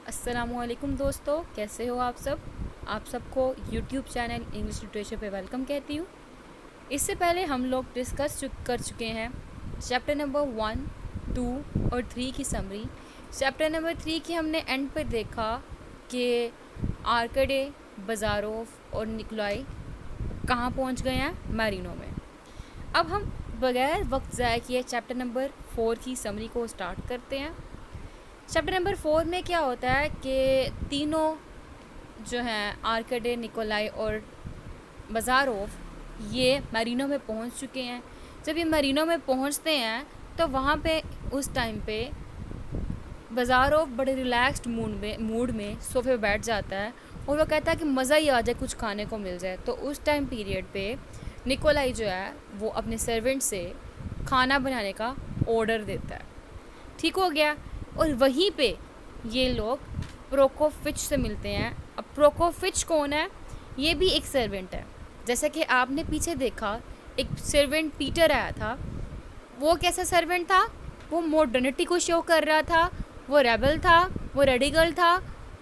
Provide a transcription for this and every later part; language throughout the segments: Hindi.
अस्सलामुअलैकुम दोस्तों, कैसे हो आप सब। आप सबको यूट्यूब चैनल इंग्लिश लिटरेचर पे वेलकम कहती हूँ। इससे पहले हम लोग कर चुके हैं चैप्टर नंबर 1, 2 और 3 की समरी। चैप्टर नंबर 3 की हमने एंड पर देखा कि आर्कडे, बाज़ारोफ और निकोलाई कहाँ पहुँच गए हैं, मैरिनो में। अब हम बगैर वक्त ज़ाया किए चैप्टर नंबर 4 की समरी को स्टार्ट करते हैं। चैप्टर नंबर 4 में क्या होता है कि तीनों जो हैं आर्कडे, निकोलाई और बाज़ारोफ ये मैरिनो में पहुंच चुके हैं। जब ये मैरिनो में पहुंचते हैं तो वहाँ पे उस टाइम पे बाज़ारोफ बड़े रिलैक्स्ड मूड में सोफे पे बैठ जाता है और वो कहता है कि मज़ा ही आ जाए, कुछ खाने को मिल जाए। तो उस टाइम पीरियड पे निकोलाई जो है वो अपने सर्वेंट से खाना बनाने का ऑर्डर देता है। ठीक हो गया। और वहीं पे ये लोग प्रोकोफिच से मिलते हैं। अब प्रोकोफिच कौन है? ये भी एक सर्वेंट है। जैसा कि आपने पीछे देखा, एक सर्वेंट पीटर आया था। वो कैसा सर्वेंट था? वो मॉडर्निटी को शो कर रहा था, वो रेबल था, वो रेडिकल था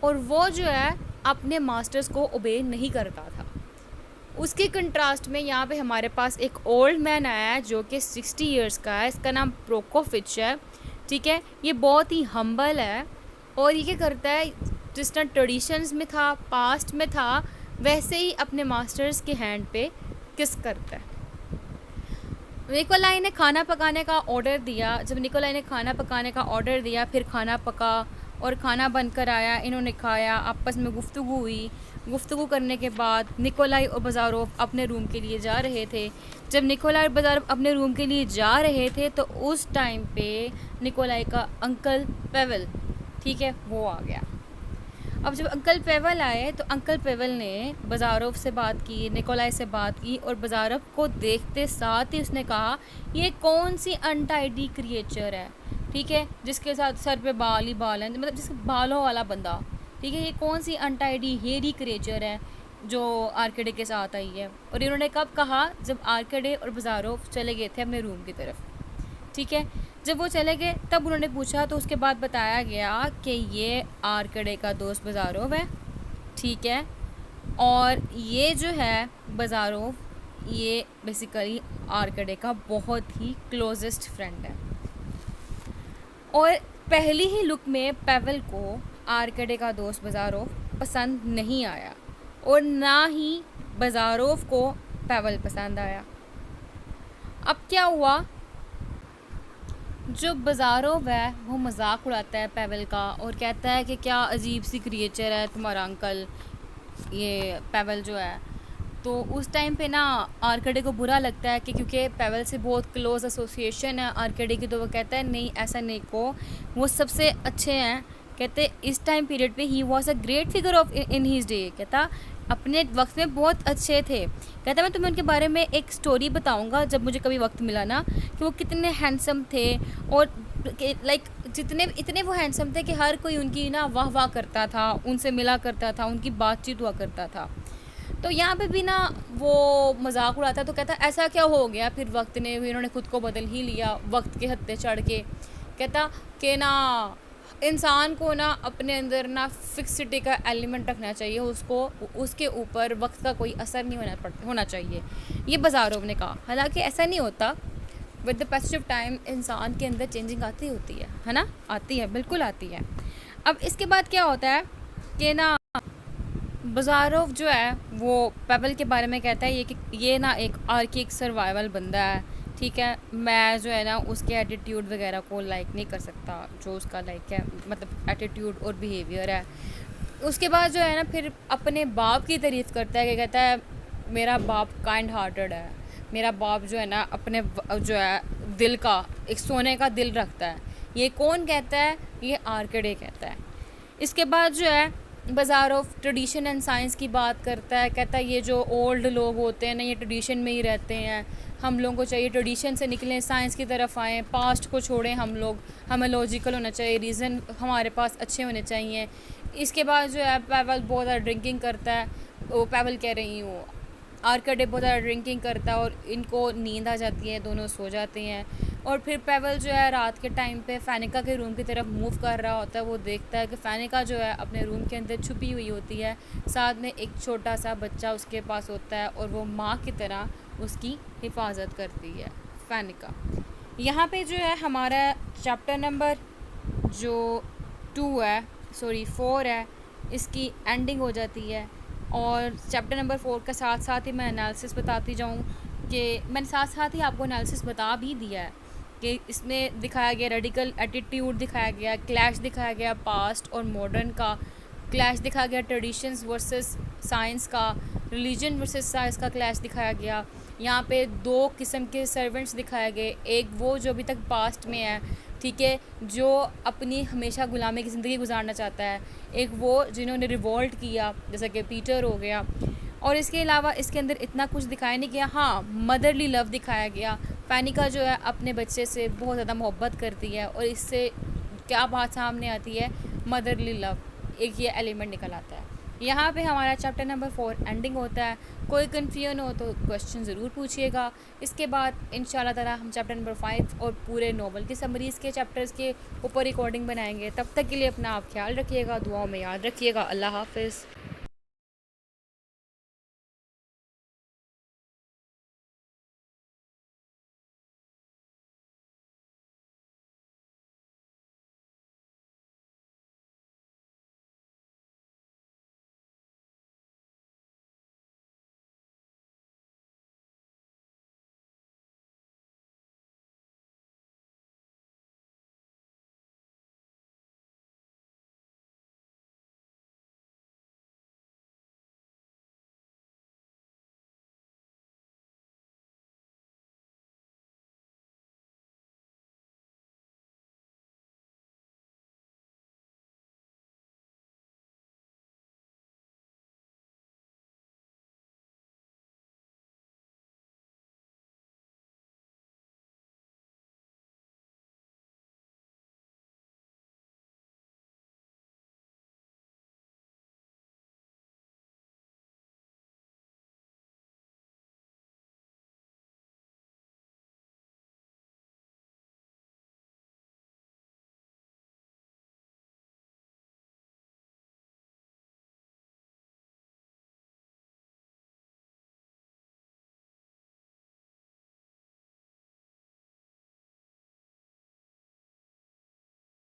और वो जो है अपने मास्टर्स को ओबे नहीं करता था। उसके कंट्रास्ट में यहाँ पे हमारे पास एक ओल्ड मैन आया है जो कि 60 इयर्स का है। इसका नाम प्रोकोफिच है। ठीक है, ये बहुत ही हम्बल है और ये क्या करता है, जिस तरह ट्रेडिशंस में था, पास्ट में था, वैसे ही अपने मास्टर्स के हैंड पे किस करता है। निकोलाई ने खाना पकाने का ऑर्डर दिया। जब निकोलाई ने खाना पकाने का ऑर्डर दिया, फिर खाना पका और खाना बनकर आया, इन्होंने खाया, आपस में गुफ्तगू हुई। गुफ्तगू करने के बाद निकोलाई और बाज़ारोफ अपने रूम के लिए जा रहे थे। जब निकोलाई और बाज़ारोफ अपने रूम के लिए जा रहे थे तो उस टाइम पे निकोलाई का अंकल पेवल, ठीक है, वो आ गया। अब जब अंकल पेवल आए तो अंकल पेवल ने बाज़ारोफ से बात की, निकोलाई से बात की और बाज़ारोफ को देखते साथ ही उसने कहा, ये कौन सी अनटाइडी क्रिएचर है, ठीक है, जिसके साथ सर पे बाल ही बाल हैं, मतलब जिसके बालों वाला बंदा, ठीक है, ये कौन सी अनटाइडी हेरी क्रिएचर है जो आर्कडे के साथ आई है। और इन्होंने कब कहा? जब आर्कडे और बाज़ारोफ चले गए थे अपने रूम की तरफ। ठीक है, जब वो चले गए तब उन्होंने पूछा तो उसके बाद बताया गया कि ये आर्कडे का दोस्त बाज़ारोफ है। ठीक है, और ये जो है बाज़ारोफ, ये बेसिकली आर्कडे का बहुत ही क्लोजेस्ट फ्रेंड है। और पहली ही लुक में पेवल को आर्कडे का दोस्त बाज़ारोफ पसंद नहीं आया और ना ही बाज़ारोफ को पेवल पसंद आया। अब क्या हुआ, जो बाज़ारोफ है वो मजाक उड़ाता है पेवल का और कहता है कि क्या अजीब सी क्रिएचर है तुम्हारा अंकल, ये पेवल जो है। तो उस टाइम पे ना आर्कडे को बुरा लगता है कि क्योंकि पेवल से बहुत क्लोज एसोसिएशन है आर्कडे की, तो वो कहता है नहीं, ऐसा नहीं को, वो सबसे अच्छे हैं। कहते इस टाइम पीरियड पे ही was a great figure of in his day, कहता अपने वक्त में बहुत अच्छे थे। कहता मैं तुम्हें उनके बारे में एक स्टोरी बताऊंगा जब मुझे कभी वक्त मिला ना, कि वो कितने हैंडसम थे और लाइक इतने वो हैंडसम थे कि हर कोई उनकी ना वाह वाह करता था, उनसे मिला करता था, उनकी बातचीत हुआ करता था। तो यहाँ पे भी ना वो मजाक उड़ाता, तो कहता ऐसा क्या हो गया फिर वक्त ने, इन्होंने खुद को बदल ही लिया वक्त के हत्थे चढ़ के। कहता कि ना इंसान को ना अपने अंदर ना फिक्सिटी का एलिमेंट रखना चाहिए, उसको उसके ऊपर वक्त का कोई असर नहीं होना चाहिए, ये बाज़ारोफ ने कहा। हालांकि ऐसा नहीं होता, with the passage of time इंसान के अंदर चेंजिंग आती होती है ना, आती है, बिल्कुल आती है। अब इसके बाद क्या होता है कि ना बाज़ारोफ जो है वो पेवल के बारे में कहता है ये ना एक आर्किक सर्वाइवल बंदा है। ठीक है, मैं जो है ना उसके एटीट्यूड वगैरह को लाइक नहीं कर सकता, जो उसका लाइक है, मतलब एटीट्यूड और बिहेवियर है। उसके बाद जो है ना फिर अपने बाप की तारीफ़ करता है कि कहता है मेरा बाप काइंड हार्टेड है, मेरा बाप जो है ना अपने जो है दिल का, एक सोने का दिल रखता है। ये कौन कहता है? ये आर्कडे कहता है। इसके बाद जो है बाज़ारोफ ट्रेडिशन एंड साइंस की बात करता है। कहता है ये जो ओल्ड लोग होते हैं ना, ये ट्रेडिशन में ही रहते हैं, हम लोगों को चाहिए ट्रेडिशन से निकलें, साइंस की तरफ आएँ, पास्ट को छोड़ें हम लोग, हमें लॉजिकल होना चाहिए, रीज़न हमारे पास अच्छे होने चाहिए। इसके बाद जो है पेवल बहुत ज़्यादा ड्रिंकिंग करता है। वो पेवल कह रही हूँ, आर्कटे बहुत ज़्यादा ड्रिंकिंग करता है और इनको नींद आ जाती है, दोनों सो जाते हैं। और फिर पेवल जो है रात के टाइम पे फ़ैनिका के रूम की तरफ मूव कर रहा होता है। वो देखता है कि फ़ैनिका जो है अपने रूम के अंदर छुपी हुई होती है, साथ में एक छोटा सा बच्चा उसके पास होता है और वो माँ की तरह उसकी हिफाजत करती है फ़ैनिका। यहाँ पे जो है हमारा चैप्टर नंबर जो 2 है, सॉरी 4 है, इसकी एंडिंग हो जाती है। और चैप्टर नंबर 4 के साथ साथ ही मैं एनालिसिस बताती जाऊँ कि मैंने साथ साथ ही आपको एनालिसिस बता भी दिया है कि इसमें दिखाया गया रेडिकल एटीट्यूड, दिखाया गया क्लैश, दिखाया गया पास्ट और मॉडर्न का क्लैश, दिखाया गया ट्रेडिशंस वर्सेस साइंस का, रिलीजन वर्सेस साइंस का क्लैश दिखाया गया। यहाँ पे दो किस्म के सर्वेंट्स दिखाए गए, एक वो जो अभी तक पास्ट में है, ठीक है, जो अपनी हमेशा गुलामी की ज़िंदगी गुजारना चाहता है, एक वो जिन्होंने रिवोल्ट किया जैसा कि पीटर हो गया। और इसके अलावा इसके अंदर इतना कुछ दिखाया नहीं गया। हाँ, मदरली लव दिखाया गया। फ़ैनिका जो है अपने बच्चे से बहुत ज़्यादा मोहब्बत करती है और इससे क्या बात सामने आती है, मदरली लव, एक ये एलिमेंट निकल आता है। यहाँ पे हमारा चैप्टर नंबर 4 एंडिंग होता है। कोई कन्फ्यूजन हो तो क्वेश्चन ज़रूर पूछिएगा। इसके बाद इंशाल्लाह ताला हम चैप्टर नंबर 5 और पूरे नोवेल की समरीज़ के चैप्टर्स के ऊपर रिकॉर्डिंग बनाएंगे। तब तक के लिए अपना आप ख्याल रखिएगा, दुआओं में याद रखिएगा। अल्लाह हाफ़िज़।